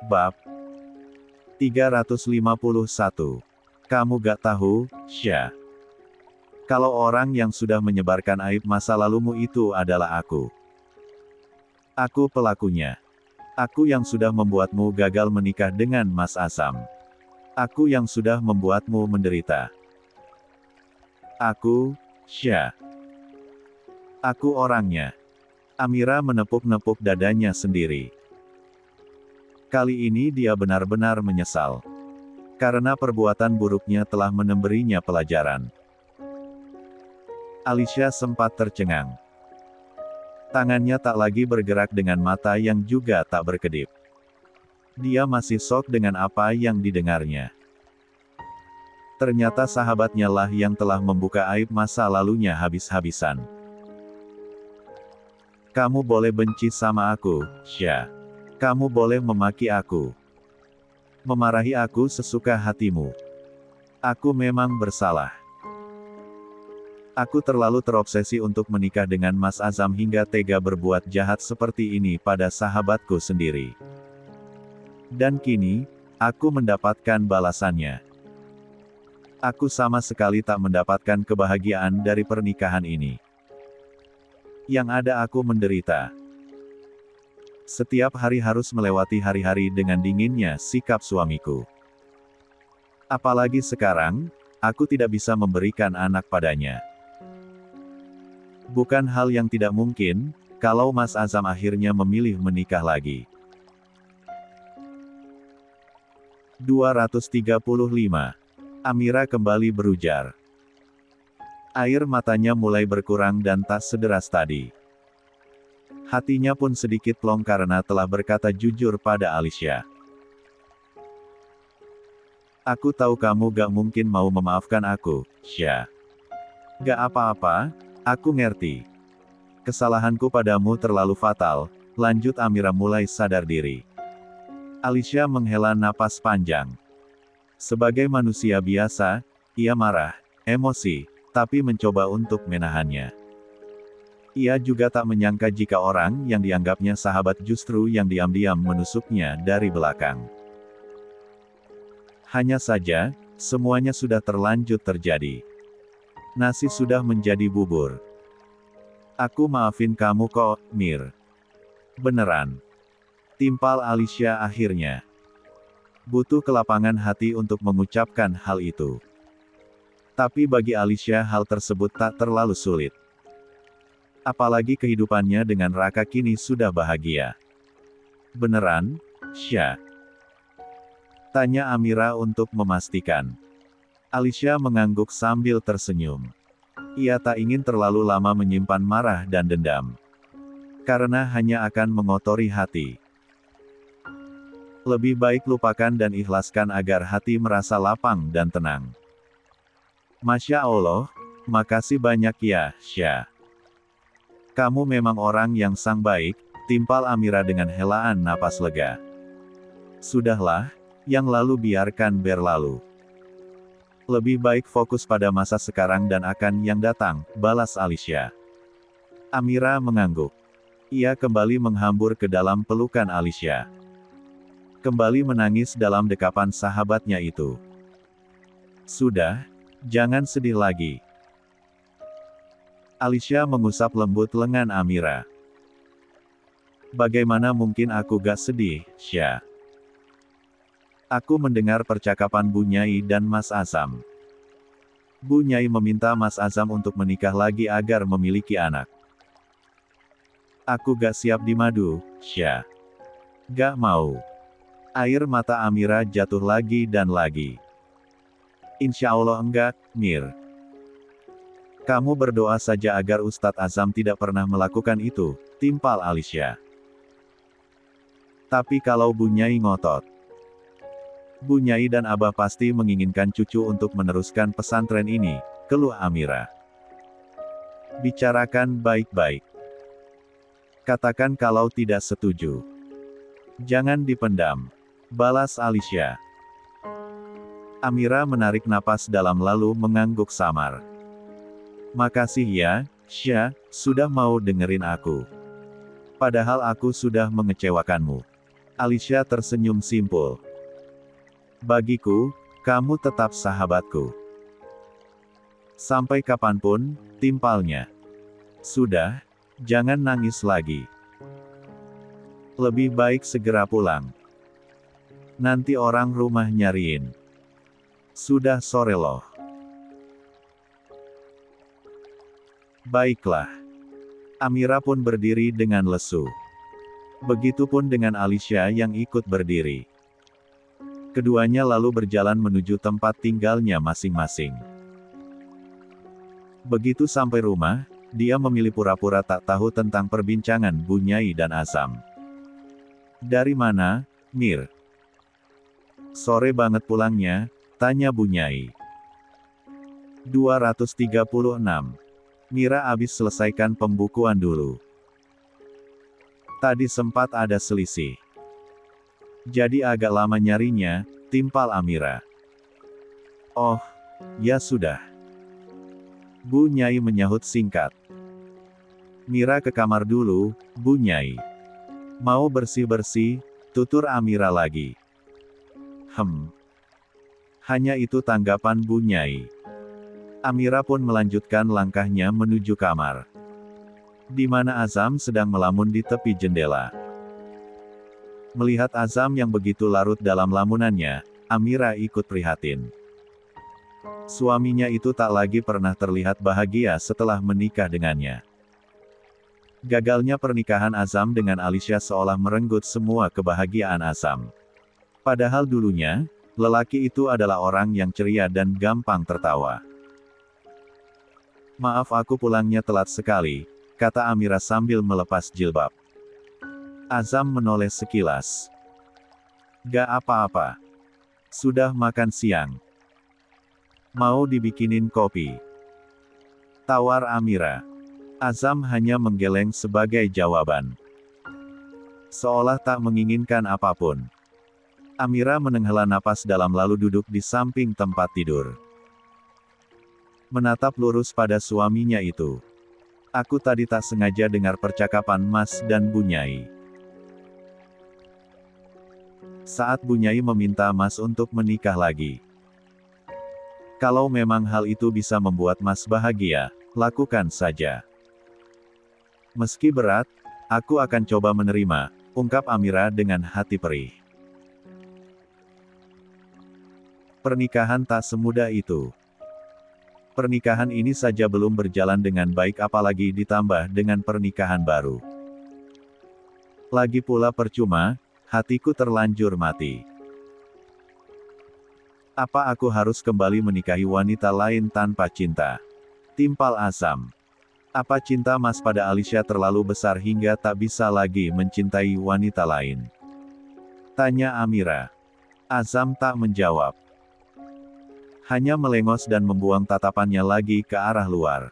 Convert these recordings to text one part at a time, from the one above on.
Bab 351. Kamu gak tahu, Sya. Kalau orang yang sudah menyebarkan aib masa lalumu itu adalah aku. Aku pelakunya. Aku yang sudah membuatmu gagal menikah dengan Mas Azam. Aku yang sudah membuatmu menderita. Aku, Sya. Aku orangnya. Amira menepuk-nepuk dadanya sendiri. Kali ini dia benar-benar menyesal. Karena perbuatan buruknya telah memberinya pelajaran. Alicia sempat tercengang. Tangannya tak lagi bergerak dengan mata yang juga tak berkedip. Dia masih shock dengan apa yang didengarnya. Ternyata sahabatnya lah yang telah membuka aib masa lalunya habis-habisan. Kamu boleh benci sama aku, Sya. Kamu boleh memaki aku. Memarahi aku sesuka hatimu. Aku memang bersalah. Aku terlalu terobsesi untuk menikah dengan Mas Azam hingga tega berbuat jahat seperti ini pada sahabatku sendiri. Dan kini, aku mendapatkan balasannya. Aku sama sekali tak mendapatkan kebahagiaan dari pernikahan ini. Yang ada aku menderita. Setiap hari harus melewati hari-hari dengan dinginnya sikap suamiku. Apalagi sekarang, aku tidak bisa memberikan anak padanya. Bukan hal yang tidak mungkin, kalau Mas Azam akhirnya memilih menikah lagi. 235. Amira kembali berujar. Air matanya mulai berkurang dan tak sederas tadi. Hatinya pun sedikit plong karena telah berkata jujur pada Alicia. Aku tahu kamu gak mungkin mau memaafkan aku, Sya. Gak apa-apa, aku ngerti. Kesalahanku padamu terlalu fatal, lanjut Amira mulai sadar diri. Alicia menghela napas panjang. Sebagai manusia biasa, ia marah, emosi, tapi mencoba untuk menahannya. Ia juga tak menyangka jika orang yang dianggapnya sahabat justru yang diam-diam menusuknya dari belakang. Hanya saja, semuanya sudah terlanjur terjadi. Nasi sudah menjadi bubur. Aku maafin kamu kok, Mir. Beneran. Timpal Alicia akhirnya. Butuh kelapangan hati untuk mengucapkan hal itu. Tapi bagi Alicia hal tersebut tak terlalu sulit. Apalagi kehidupannya dengan Raka kini sudah bahagia. Beneran, Sya? Tanya Amira untuk memastikan. Alicia mengangguk sambil tersenyum. Ia tak ingin terlalu lama menyimpan marah dan dendam. Karena hanya akan mengotori hati. Lebih baik lupakan dan ikhlaskan agar hati merasa lapang dan tenang. Masya Allah, makasih banyak ya, Sya. Kamu memang orang yang sang baik, timpal Amira dengan helaan napas lega. Sudahlah, yang lalu biarkan berlalu. Lebih baik fokus pada masa sekarang dan akan yang datang, balas Alicia. Amira mengangguk. Ia kembali menghambur ke dalam pelukan Alicia. Kembali menangis dalam dekapan sahabatnya itu. Sudah, jangan sedih lagi. Alicia mengusap lembut lengan Amira. Bagaimana mungkin aku gak sedih, Sya? Aku mendengar percakapan Bu Nyai dan Mas Azam. Bu Nyai meminta Mas Azam untuk menikah lagi agar memiliki anak. Aku gak siap dimadu, Sya. Gak mau. Air mata Amira jatuh lagi dan lagi. Insya Allah enggak, Mir. Kamu berdoa saja agar Ustadz Azam tidak pernah melakukan itu, timpal Alicia. Tapi kalau Bu Nyai ngotot. Bu Nyai dan Abah pasti menginginkan cucu untuk meneruskan pesantren ini, keluh Amira. Bicarakan baik-baik. Katakan kalau tidak setuju. Jangan dipendam. Balas Alicia. Amira menarik napas dalam lalu mengangguk samar. Makasih ya, Sya, sudah mau dengerin aku. Padahal aku sudah mengecewakanmu. Alicia tersenyum simpul. Bagiku, kamu tetap sahabatku. Sampai kapanpun, timpalnya. Sudah, jangan nangis lagi. Lebih baik segera pulang. Nanti orang rumah nyariin. Sudah sore loh. Baiklah. Amira pun berdiri dengan lesu. Begitupun dengan Alicia yang ikut berdiri. Keduanya lalu berjalan menuju tempat tinggalnya masing-masing. Begitu sampai rumah, dia memilih pura-pura tak tahu tentang perbincangan Bu Nyai dan Azam. Dari mana, Mir? Sore banget pulangnya, tanya Bu Nyai. 236. Mira abis selesaikan pembukuan dulu. Tadi sempat ada selisih. Jadi agak lama nyarinya, timpal Amira. Oh, ya sudah. Bu Nyai menyahut singkat. Mira ke kamar dulu, Bu Nyai. Mau bersih-bersih, tutur Amira lagi. Hanya itu tanggapan Bu Nyai. Amira pun melanjutkan langkahnya menuju kamar. Di mana Azam sedang melamun di tepi jendela. Melihat Azam yang begitu larut dalam lamunannya, Amira ikut prihatin. Suaminya itu tak lagi pernah terlihat bahagia setelah menikah dengannya. Gagalnya pernikahan Azam dengan Alicia seolah merenggut semua kebahagiaan Azam. Padahal dulunya, lelaki itu adalah orang yang ceria dan gampang tertawa. Maaf aku pulangnya telat sekali, kata Amira sambil melepas jilbab. Azam menoleh sekilas. Gak apa-apa. Sudah makan siang. Mau dibikinin kopi? Tawar Amira. Azam hanya menggeleng sebagai jawaban. Seolah tak menginginkan apapun. Amira menenghela napas dalam lalu duduk di samping tempat tidur. Menatap lurus pada suaminya itu. Aku tadi tak sengaja dengar percakapan Mas dan Bu Nyai. Saat Bu Nyai meminta Mas untuk menikah lagi. Kalau memang hal itu bisa membuat Mas bahagia, lakukan saja. Meski berat, aku akan coba menerima, ungkap Amira dengan hati perih. Pernikahan tak semudah itu. Pernikahan ini saja belum berjalan dengan baik apalagi ditambah dengan pernikahan baru. Lagi pula percuma, hatiku terlanjur mati. Apa aku harus kembali menikahi wanita lain tanpa cinta? Timpal Azam. Apa cinta Mas pada Alicia terlalu besar hingga tak bisa lagi mencintai wanita lain? Tanya Amira. Azam tak menjawab. Hanya melengos dan membuang tatapannya lagi ke arah luar.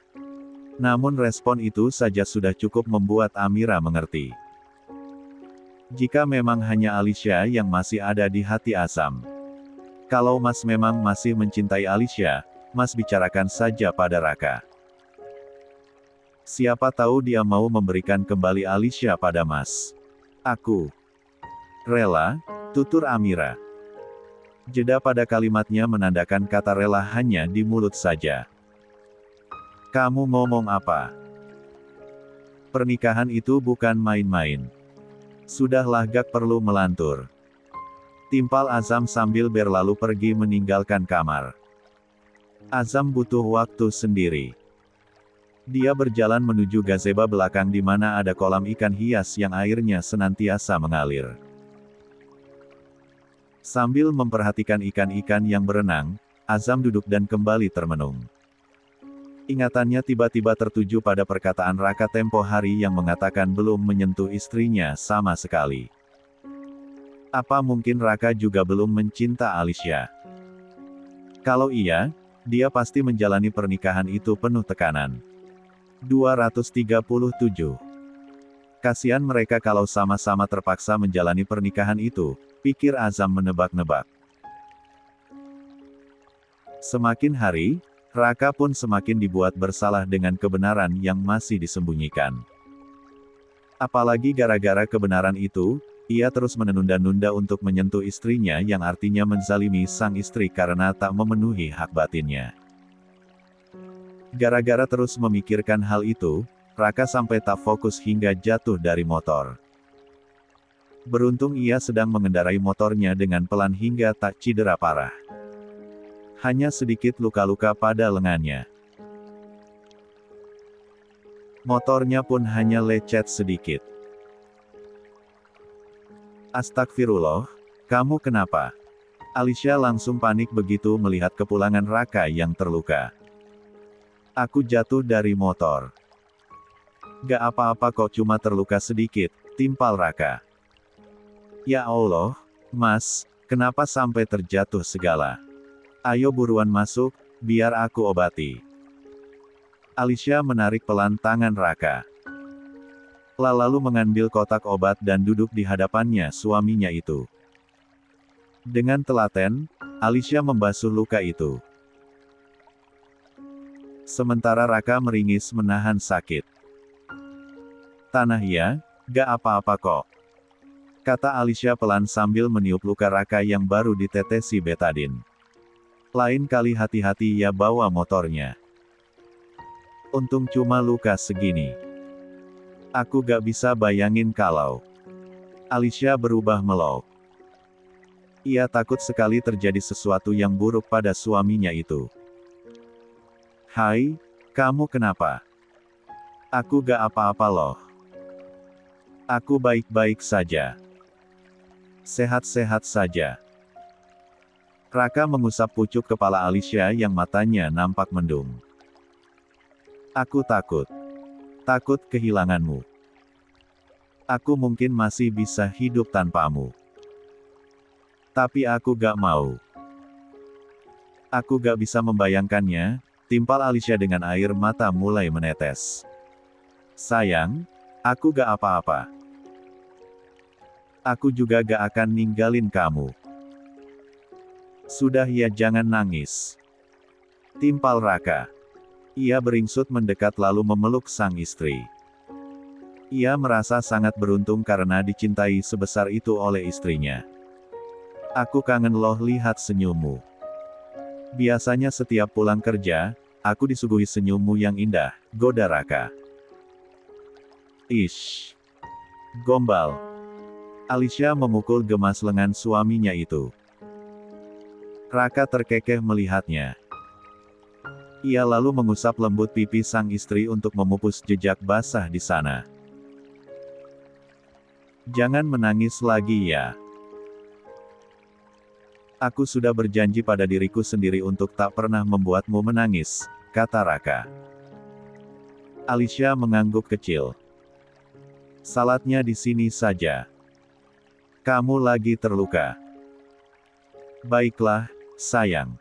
Namun respon itu saja sudah cukup membuat Amira mengerti. Jika memang hanya Alicia yang masih ada di hati Azam. Kalau Mas memang masih mencintai Alicia, Mas bicarakan saja pada Raka. Siapa tahu dia mau memberikan kembali Alicia pada Mas. Aku rela, tutur Amira. Jeda pada kalimatnya menandakan kata rela hanya di mulut saja. Kamu ngomong apa? Pernikahan itu bukan main-main. Sudahlah gak perlu melantur. Timpal Azam sambil berlalu pergi meninggalkan kamar. Azam butuh waktu sendiri. Dia berjalan menuju gazebo belakang di mana ada kolam ikan hias yang airnya senantiasa mengalir. Sambil memperhatikan ikan-ikan yang berenang, Azam duduk dan kembali termenung. Ingatannya tiba-tiba tertuju pada perkataan Raka tempo hari yang mengatakan belum menyentuh istrinya sama sekali. Apa mungkin Raka juga belum mencinta Alicia? Kalau iya, dia pasti menjalani pernikahan itu penuh tekanan. 237. Kasihan mereka kalau sama-sama terpaksa menjalani pernikahan itu, pikir Azam menebak-nebak. Semakin hari, Raka pun semakin dibuat bersalah dengan kebenaran yang masih disembunyikan. Apalagi gara-gara kebenaran itu, Ia terus menunda-nunda untuk menyentuh istrinya yang artinya menzalimi sang istri karena tak memenuhi hak batinnya. Gara-gara terus memikirkan hal itu, Raka sampai tak fokus hingga jatuh dari motor. Beruntung ia sedang mengendarai motornya dengan pelan hingga tak cedera parah. Hanya sedikit luka-luka pada lengannya. Motornya pun hanya lecet sedikit. Astagfirullah, kamu kenapa? Alicia langsung panik begitu melihat kepulangan Raka yang terluka. Aku jatuh dari motor. Gak apa-apa kok, cuma terluka sedikit, timpal Raka. Ya Allah, Mas, kenapa sampai terjatuh segala? Ayo buruan masuk, biar aku obati. Alicia menarik pelan tangan Raka. Lalu mengambil kotak obat dan duduk di hadapannya suaminya itu. Dengan telaten, Alicia membasuh luka itu. Sementara Raka meringis menahan sakit. Tanah ya, gak apa-apa kok. Kata Alicia pelan sambil meniup luka Raka yang baru ditetesi betadin. Lain kali hati-hati ya bawa motornya. Untung cuma luka segini. Aku gak bisa bayangin kalau Alicia berubah mellow. Ia takut sekali terjadi sesuatu yang buruk pada suaminya itu. Hai, kamu kenapa? Aku gak apa-apa loh. Aku baik-baik saja. Sehat-sehat saja. Raka mengusap pucuk kepala Alicia yang matanya nampak mendung. Aku takut. Takut kehilanganmu. Aku mungkin masih bisa hidup tanpamu. Tapi aku gak mau. Aku gak bisa membayangkannya, timpal Alicia dengan air mata mulai menetes. Sayang, aku gak apa-apa. Aku juga gak akan ninggalin kamu. Sudah ya, jangan nangis. Timpal Raka. Ia beringsut mendekat lalu memeluk sang istri. Ia merasa sangat beruntung karena dicintai sebesar itu oleh istrinya. Aku kangen loh lihat senyummu. Biasanya setiap pulang kerja, aku disuguhi senyummu yang indah, goda Raka. Ish. Gombal. Alicia memukul gemas lengan suaminya itu. Raka terkekeh melihatnya. Ia lalu mengusap lembut pipi sang istri untuk memupus jejak basah di sana. Jangan menangis lagi ya. Aku sudah berjanji pada diriku sendiri untuk tak pernah membuatmu menangis, kata Raka. Alicia mengangguk kecil. Salatnya di sini saja. Kamu lagi terluka. Baiklah, sayang.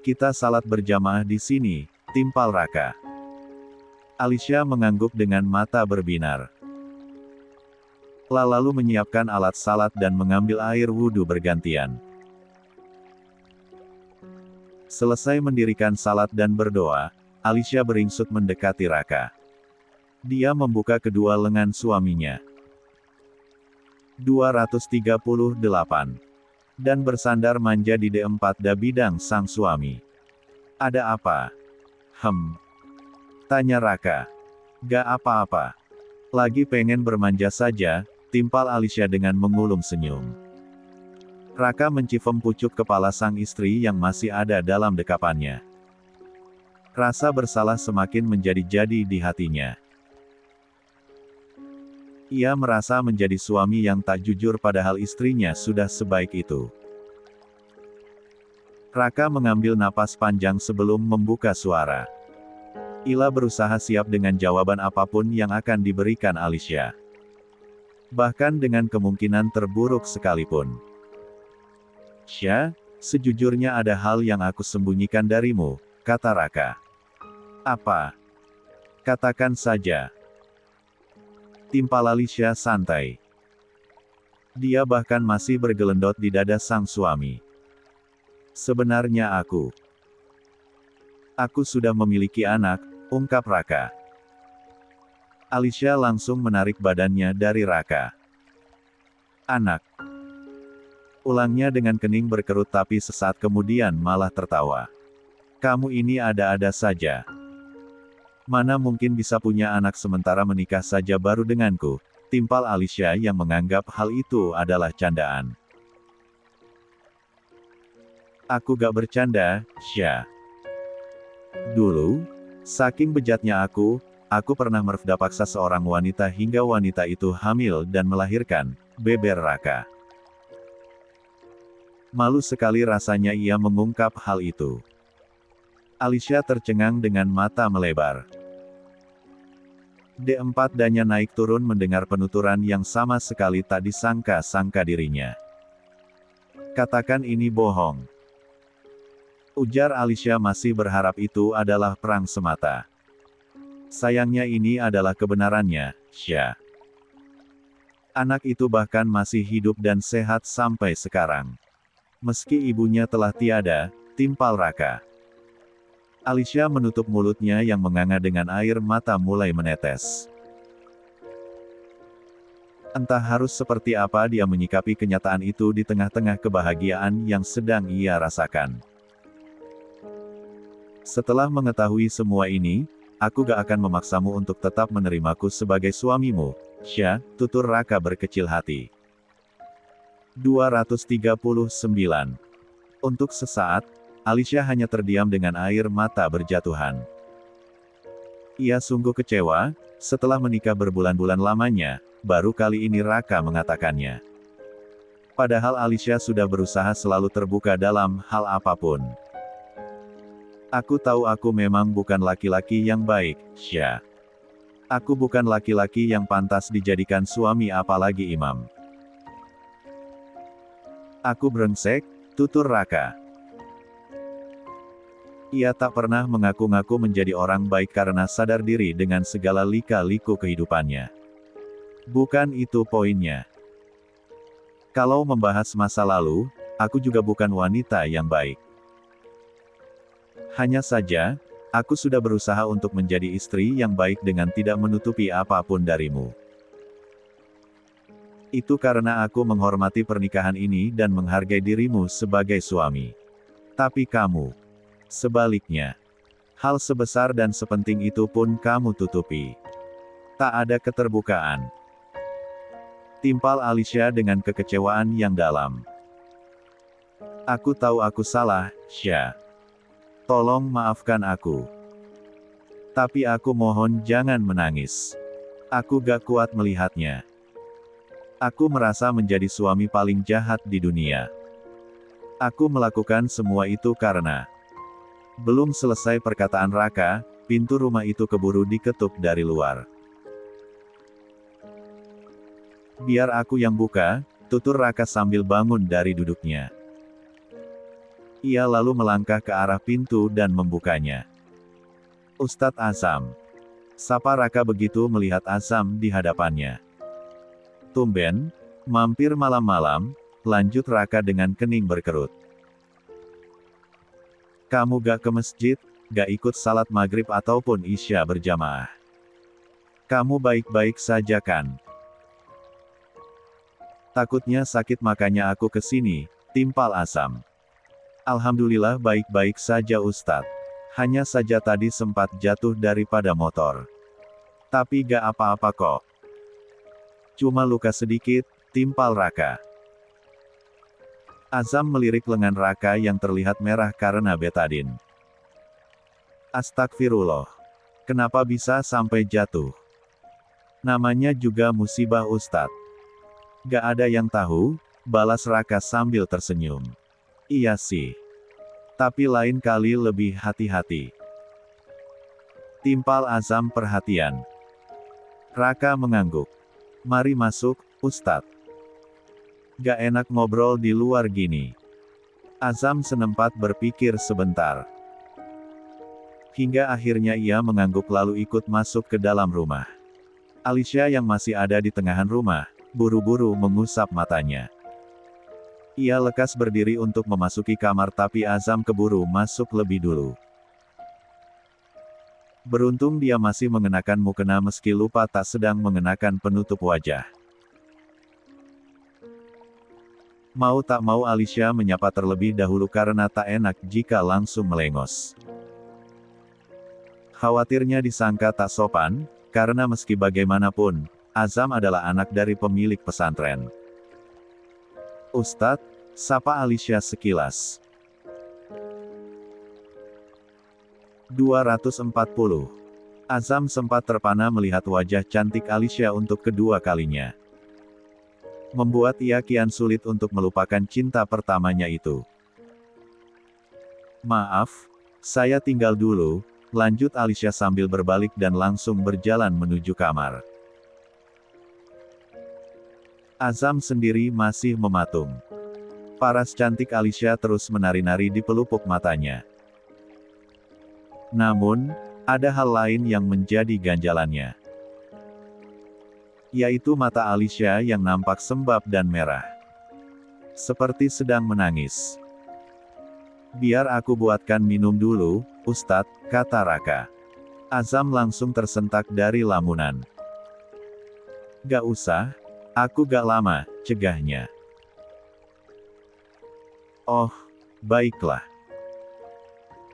Kita salat berjamaah di sini, timpal Raka. Alicia mengangguk dengan mata berbinar. Lalu menyiapkan alat salat dan mengambil air wudhu bergantian. Selesai mendirikan salat dan berdoa, Alicia beringsut mendekati Raka. Dia membuka kedua lengan suaminya. 238. Dan bersandar manja di D4 bidang sang suami. Ada apa? Tanya Raka. Gak apa-apa. Lagi pengen bermanja saja, timpal Alicia dengan mengulum senyum. Raka mencifem pucuk kepala sang istri yang masih ada dalam dekapannya. Rasa bersalah semakin menjadi-jadi di hatinya. Ia merasa menjadi suami yang tak jujur padahal istrinya sudah sebaik itu. Raka mengambil napas panjang sebelum membuka suara. Ila berusaha siap dengan jawaban apapun yang akan diberikan Alicia. Bahkan dengan kemungkinan terburuk sekalipun. Sya, sejujurnya ada hal yang aku sembunyikan darimu, kata Raka. Apa? Katakan saja. Timpal Alicia santai. Dia bahkan masih bergelendot di dada sang suami. Sebenarnya aku sudah memiliki anak, ungkap Raka. Alicia langsung menarik badannya dari Raka. Anak. Ulangnya dengan kening berkerut tapi sesaat kemudian malah tertawa. Kamu ini ada-ada saja. Mana mungkin bisa punya anak sementara menikah saja baru denganku, timpal Alicia yang menganggap hal itu adalah candaan. Aku gak bercanda, Sya. Dulu, saking bejatnya aku pernah merfda paksa seorang wanita hingga wanita itu hamil dan melahirkan beber Raka. Malu sekali rasanya ia mengungkap hal itu. Alicia tercengang dengan mata melebar. D4 Danya naik turun mendengar penuturan yang sama sekali tak disangka-sangka dirinya. Katakan ini bohong. Ujar Alicia masih berharap itu adalah perang semata. Sayangnya ini adalah kebenarannya, Sya. Anak itu bahkan masih hidup dan sehat sampai sekarang. Meski ibunya telah tiada, timpal Raka. Alicia menutup mulutnya yang menganga dengan air mata mulai menetes. Entah harus seperti apa dia menyikapi kenyataan itu di tengah-tengah kebahagiaan yang sedang ia rasakan. Setelah mengetahui semua ini, aku gak akan memaksamu untuk tetap menerimaku sebagai suamimu, Sya, tutur Raka berkecil hati. 239. Untuk sesaat, Alicia hanya terdiam dengan air mata berjatuhan. Ia sungguh kecewa, setelah menikah berbulan-bulan lamanya, baru kali ini Raka mengatakannya. Padahal Alicia sudah berusaha selalu terbuka dalam hal apapun. Aku tahu aku memang bukan laki-laki yang baik, Sya. Aku bukan laki-laki yang pantas dijadikan suami apalagi imam. Aku brengsek, tutur Raka. Ia tak pernah mengaku-ngaku menjadi orang baik karena sadar diri dengan segala lika-liku kehidupannya. Bukan itu poinnya. Kalau membahas masa lalu, aku juga bukan wanita yang baik. Hanya saja, aku sudah berusaha untuk menjadi istri yang baik dengan tidak menutupi apapun darimu. Itu karena aku menghormati pernikahan ini dan menghargai dirimu sebagai suami. Tapi kamu, sebaliknya, hal sebesar dan sepenting itu pun kamu tutupi. Tak ada keterbukaan. Timpal Alicia dengan kekecewaan yang dalam. Aku tahu aku salah, Sya. Tolong maafkan aku. Tapi aku mohon jangan menangis. Aku gak kuat melihatnya. Aku merasa menjadi suami paling jahat di dunia. Aku melakukan semua itu karena... Belum selesai perkataan Raka, pintu rumah itu keburu diketuk dari luar. Biar aku yang buka, tutur Raka sambil bangun dari duduknya. Ia lalu melangkah ke arah pintu dan membukanya. Ustadz Azam. Sapa Raka begitu melihat Azam di hadapannya. Tumben, mampir malam-malam, lanjut Raka dengan kening berkerut. Kamu gak ke masjid, gak ikut salat maghrib ataupun isya berjamaah. Kamu baik-baik saja kan? Takutnya sakit makanya aku ke sini, timpal Azam. Alhamdulillah baik-baik saja Ustadz. Hanya saja tadi sempat jatuh daripada motor. Tapi gak apa-apa kok. Cuma luka sedikit, timpal Raka. Azam melirik lengan Raka yang terlihat merah karena betadin. Astagfirullah. Kenapa bisa sampai jatuh? Namanya juga musibah Ustadz. Gak ada yang tahu, balas Raka sambil tersenyum. Iya sih. Tapi lain kali lebih hati-hati. Timpal Azam perhatian. Raka mengangguk. Mari masuk, Ustadz. Gak enak ngobrol di luar gini. Azam senempat berpikir sebentar. Hingga akhirnya ia mengangguk lalu ikut masuk ke dalam rumah. Alicia yang masih ada di tengahan rumah, buru-buru mengusap matanya. Ia lekas berdiri untuk memasuki kamar tapi Azam keburu masuk lebih dulu. Beruntung dia masih mengenakan mukena meski lupa tak sedang mengenakan penutup wajah. Mau tak mau Alicia menyapa terlebih dahulu karena tak enak jika langsung melengos. Khawatirnya disangka tak sopan, karena meski bagaimanapun, Azam adalah anak dari pemilik pesantren. "Ustadz," sapa Alicia sekilas. 240. Azam sempat terpana melihat wajah cantik Alicia untuk kedua kalinya. Membuat ia kian sulit untuk melupakan cinta pertamanya itu. "Maaf, saya tinggal dulu," lanjut Alicia sambil berbalik dan langsung berjalan menuju kamar. Azam sendiri masih mematung. Paras cantik Alicia terus menari-nari di pelupuk matanya. Namun, ada hal lain yang menjadi ganjalannya. Yaitu mata Alicia yang nampak sembab dan merah. Seperti sedang menangis. "Biar aku buatkan minum dulu, Ustadz," kata Raka. Azam langsung tersentak dari lamunan. "Gak usah, aku gak lama," cegahnya. "Oh, baiklah."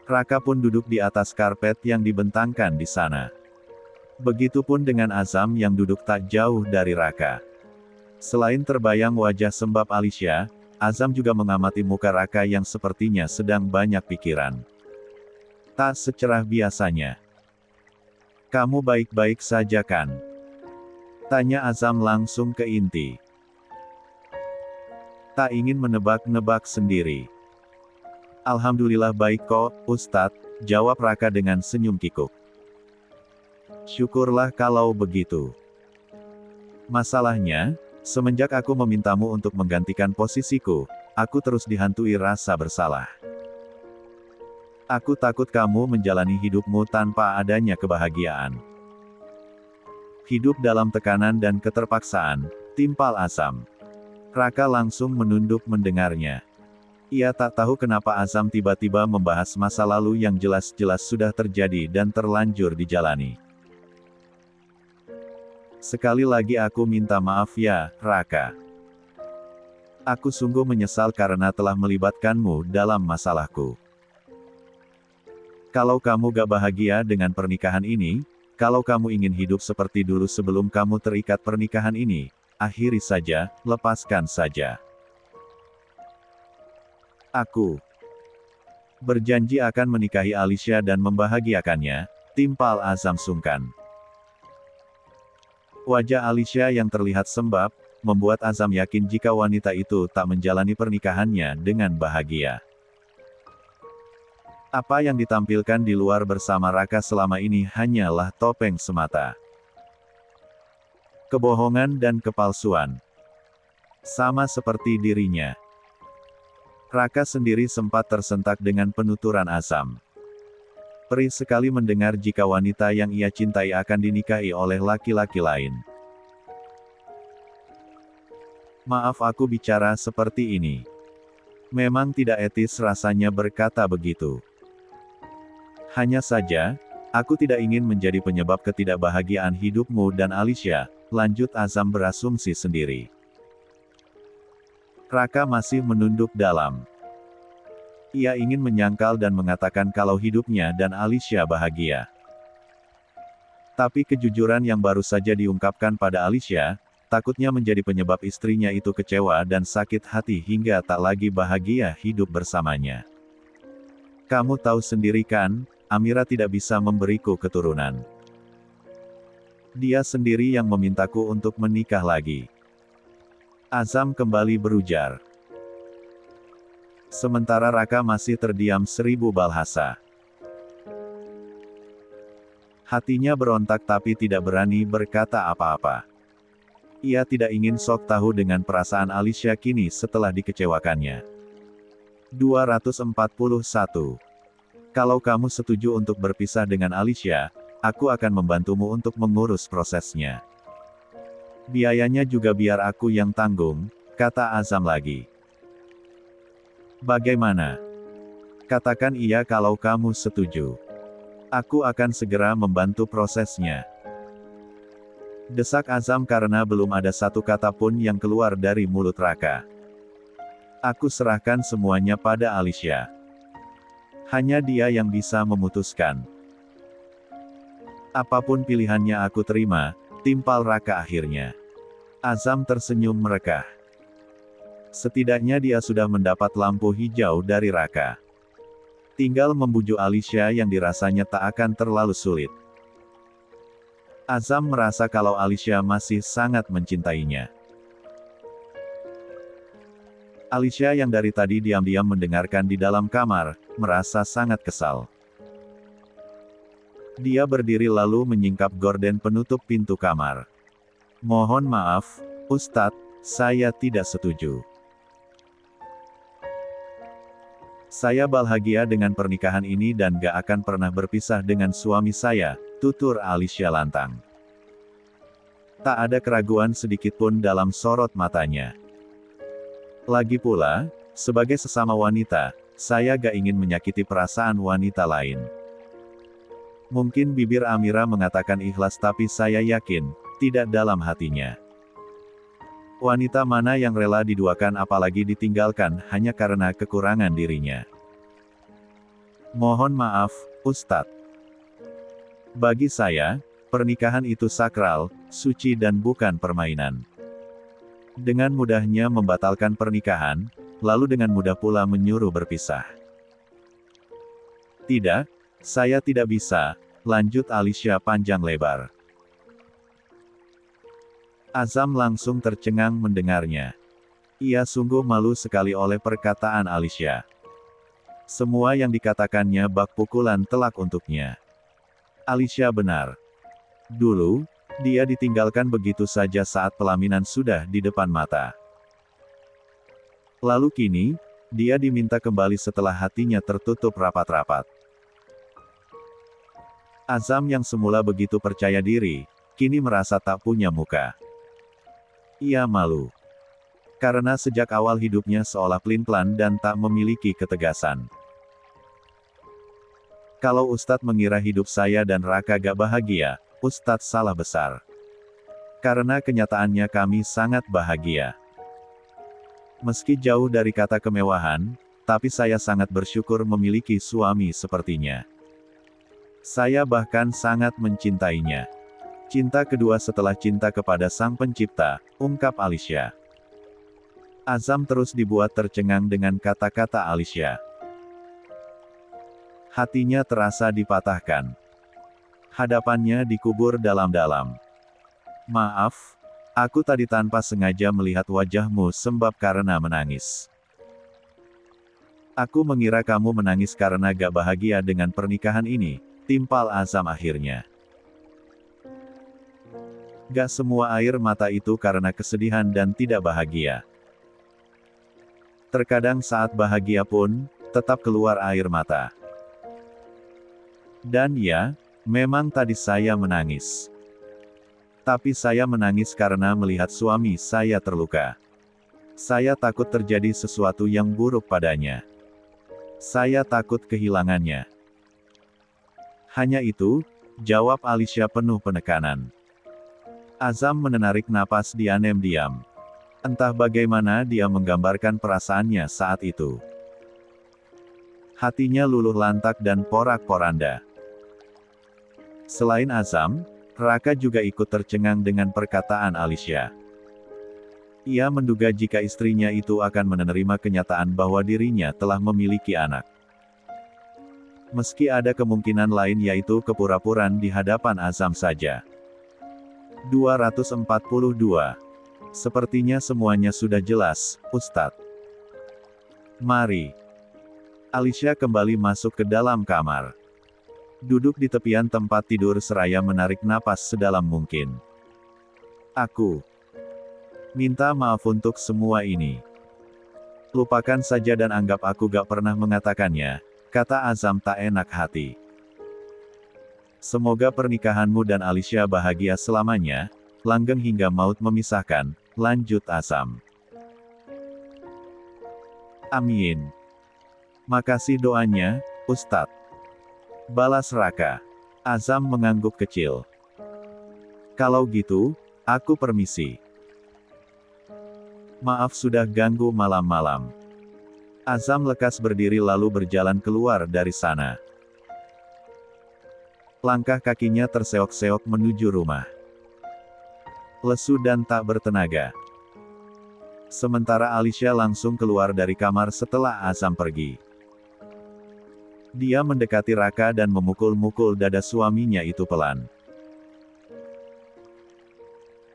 Raka pun duduk di atas karpet yang dibentangkan di sana. Begitupun dengan Azam yang duduk tak jauh dari Raka. Selain terbayang wajah sembab Alicia, Azam juga mengamati muka Raka yang sepertinya sedang banyak pikiran. Tak secerah biasanya. "Kamu baik-baik saja kan?" tanya Azam langsung ke inti. Tak ingin menebak-nebak sendiri. "Alhamdulillah baik kok, Ustadz," jawab Raka dengan senyum kikuk. "Syukurlah kalau begitu. Masalahnya, semenjak aku memintamu untuk menggantikan posisiku, aku terus dihantui rasa bersalah. Aku takut kamu menjalani hidupmu tanpa adanya kebahagiaan." "Hidup dalam tekanan dan keterpaksaan," timpal Azam. Raka langsung menunduk mendengarnya. Ia tak tahu kenapa Azam tiba-tiba membahas masa lalu yang jelas-jelas sudah terjadi dan terlanjur dijalani. "Sekali lagi aku minta maaf ya, Raka. Aku sungguh menyesal karena telah melibatkanmu dalam masalahku. Kalau kamu gak bahagia dengan pernikahan ini, kalau kamu ingin hidup seperti dulu sebelum kamu terikat pernikahan ini, akhiri saja, lepaskan saja. Aku berjanji akan menikahi Alicia dan membahagiakannya," timpal Azam sungkan. Wajah Alicia yang terlihat sembab, membuat Azam yakin jika wanita itu tak menjalani pernikahannya dengan bahagia. Apa yang ditampilkan di luar bersama Raka selama ini hanyalah topeng semata. Kebohongan dan kepalsuan. Sama seperti dirinya. Raka sendiri sempat tersentak dengan penuturan Azam. Perih sekali mendengar jika wanita yang ia cintai akan dinikahi oleh laki-laki lain. "Maaf aku bicara seperti ini. Memang tidak etis rasanya berkata begitu. Hanya saja, aku tidak ingin menjadi penyebab ketidakbahagiaan hidupmu dan Alicia," lanjut Azam berasumsi sendiri. Raka masih menunduk dalam. Ia ingin menyangkal dan mengatakan kalau hidupnya dan Alicia bahagia. Tapi kejujuran yang baru saja diungkapkan pada Alicia, takutnya menjadi penyebab istrinya itu kecewa dan sakit hati hingga tak lagi bahagia hidup bersamanya. "Kamu tahu sendiri kan, Amira tidak bisa memberiku keturunan. Dia sendiri yang memintaku untuk menikah lagi." Azam kembali berujar. Sementara Raka masih terdiam seribu bahasa. Hatinya berontak tapi tidak berani berkata apa-apa. Ia tidak ingin sok tahu dengan perasaan Alicia kini setelah dikecewakannya. 241. Kalau kamu setuju untuk berpisah dengan Alicia, aku akan membantumu untuk mengurus prosesnya. Biayanya juga biar aku yang tanggung, kata Azam lagi. Bagaimana? Katakan iya kalau kamu setuju. Aku akan segera membantu prosesnya. Desak Azam karena belum ada satu kata pun yang keluar dari mulut Raka. Aku serahkan semuanya pada Alicia. Hanya dia yang bisa memutuskan. Apapun pilihannya aku terima, timpal Raka akhirnya. Azam tersenyum merekah. Setidaknya dia sudah mendapat lampu hijau dari Raka. Tinggal membujuk Alicia yang dirasanya tak akan terlalu sulit. Azam merasa kalau Alicia masih sangat mencintainya. Alicia yang dari tadi diam-diam mendengarkan di dalam kamar, merasa sangat kesal. Dia berdiri lalu menyingkap gorden penutup pintu kamar. Mohon maaf, Ustadz, saya tidak setuju. Saya bahagia dengan pernikahan ini dan gak akan pernah berpisah dengan suami saya, tutur Alicia lantang. Tak ada keraguan sedikitpun dalam sorot matanya. Lagi pula, sebagai sesama wanita, saya gak ingin menyakiti perasaan wanita lain. Mungkin bibir Amira mengatakan ikhlas tapi saya yakin, tidak dalam hatinya. Wanita mana yang rela diduakan apalagi ditinggalkan hanya karena kekurangan dirinya. Mohon maaf, Ustadz. Bagi saya, pernikahan itu sakral, suci dan bukan permainan. Dengan mudahnya membatalkan pernikahan, lalu dengan mudah pula menyuruh berpisah. Tidak, saya tidak bisa, lanjut Alicia panjang lebar. Azam langsung tercengang mendengarnya. Ia sungguh malu sekali oleh perkataan Alicia. Semua yang dikatakannya bak pukulan telak untuknya. Alicia benar. Dulu, dia ditinggalkan begitu saja saat pelaminan sudah di depan mata. Lalu kini, dia diminta kembali setelah hatinya tertutup rapat-rapat. Azam yang semula begitu percaya diri, kini merasa tak punya muka. Ia malu. Karena sejak awal hidupnya seolah pelin-pelan dan tak memiliki ketegasan. Kalau Ustadz mengira hidup saya dan Raka gak bahagia, Ustadz salah besar. Karena kenyataannya kami sangat bahagia. Meski jauh dari kata kemewahan, tapi saya sangat bersyukur memiliki suami sepertinya. Saya bahkan sangat mencintainya. Cinta kedua setelah cinta kepada Sang Pencipta, ungkap Alicia. Azam terus dibuat tercengang dengan kata-kata Alicia. Hatinya terasa dipatahkan. Hadapannya dikubur dalam-dalam. Maaf, aku tadi tanpa sengaja melihat wajahmu sembab karena menangis. Aku mengira kamu menangis karena gak bahagia dengan pernikahan ini, timpal Azam akhirnya. Gak semua air mata itu karena kesedihan dan tidak bahagia. Terkadang saat bahagia pun, tetap keluar air mata. Dan ya, memang tadi saya menangis. Tapi saya menangis karena melihat suami saya terluka. Saya takut terjadi sesuatu yang buruk padanya. Saya takut kehilangannya. Hanya itu, jawab Alicia penuh penekanan. Azam menarik napas diam-diam. Entah bagaimana dia menggambarkan perasaannya saat itu. Hatinya luluh lantak dan porak-poranda. Selain Azam, Raka juga ikut tercengang dengan perkataan Alicia. Ia menduga jika istrinya itu akan menerima kenyataan bahwa dirinya telah memiliki anak. Meski ada kemungkinan lain yaitu kepura-puraan di hadapan Azam saja. 242. Sepertinya semuanya sudah jelas, Ustadz. Mari. Alicia kembali masuk ke dalam kamar. Duduk di tepian tempat tidur seraya menarik napas sedalam mungkin. Aku minta maaf untuk semua ini. Lupakan saja dan anggap aku gak pernah mengatakannya, kata Azam tak enak hati. Semoga pernikahanmu dan Alicia bahagia selamanya, langgeng hingga maut memisahkan, lanjut Azam. Amin. Makasih doanya, Ustadz. Balas Raka. Azam mengangguk kecil. Kalau gitu, aku permisi. Maaf sudah ganggu malam-malam. Azam lekas berdiri lalu berjalan keluar dari sana. Langkah kakinya terseok-seok menuju rumah. Lesu dan tak bertenaga. Sementara Alicia langsung keluar dari kamar setelah Azam pergi. Dia mendekati Raka dan memukul-mukul dada suaminya itu pelan.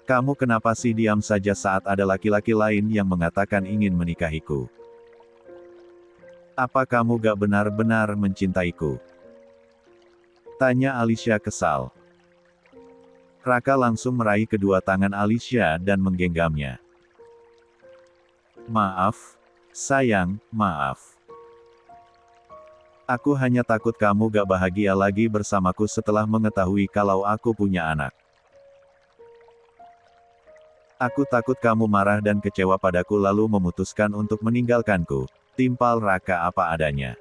Kamu kenapa sih diam saja saat ada laki-laki lain yang mengatakan ingin menikahiku? Apa kamu gak benar-benar mencintaiku? Tanya Alicia kesal. Raka langsung meraih kedua tangan Alicia dan menggenggamnya. Maaf, sayang, maaf. Aku hanya takut kamu gak bahagia lagi bersamaku setelah mengetahui kalau aku punya anak. Aku takut kamu marah dan kecewa padaku lalu memutuskan untuk meninggalkanku. Timpal Raka apa adanya.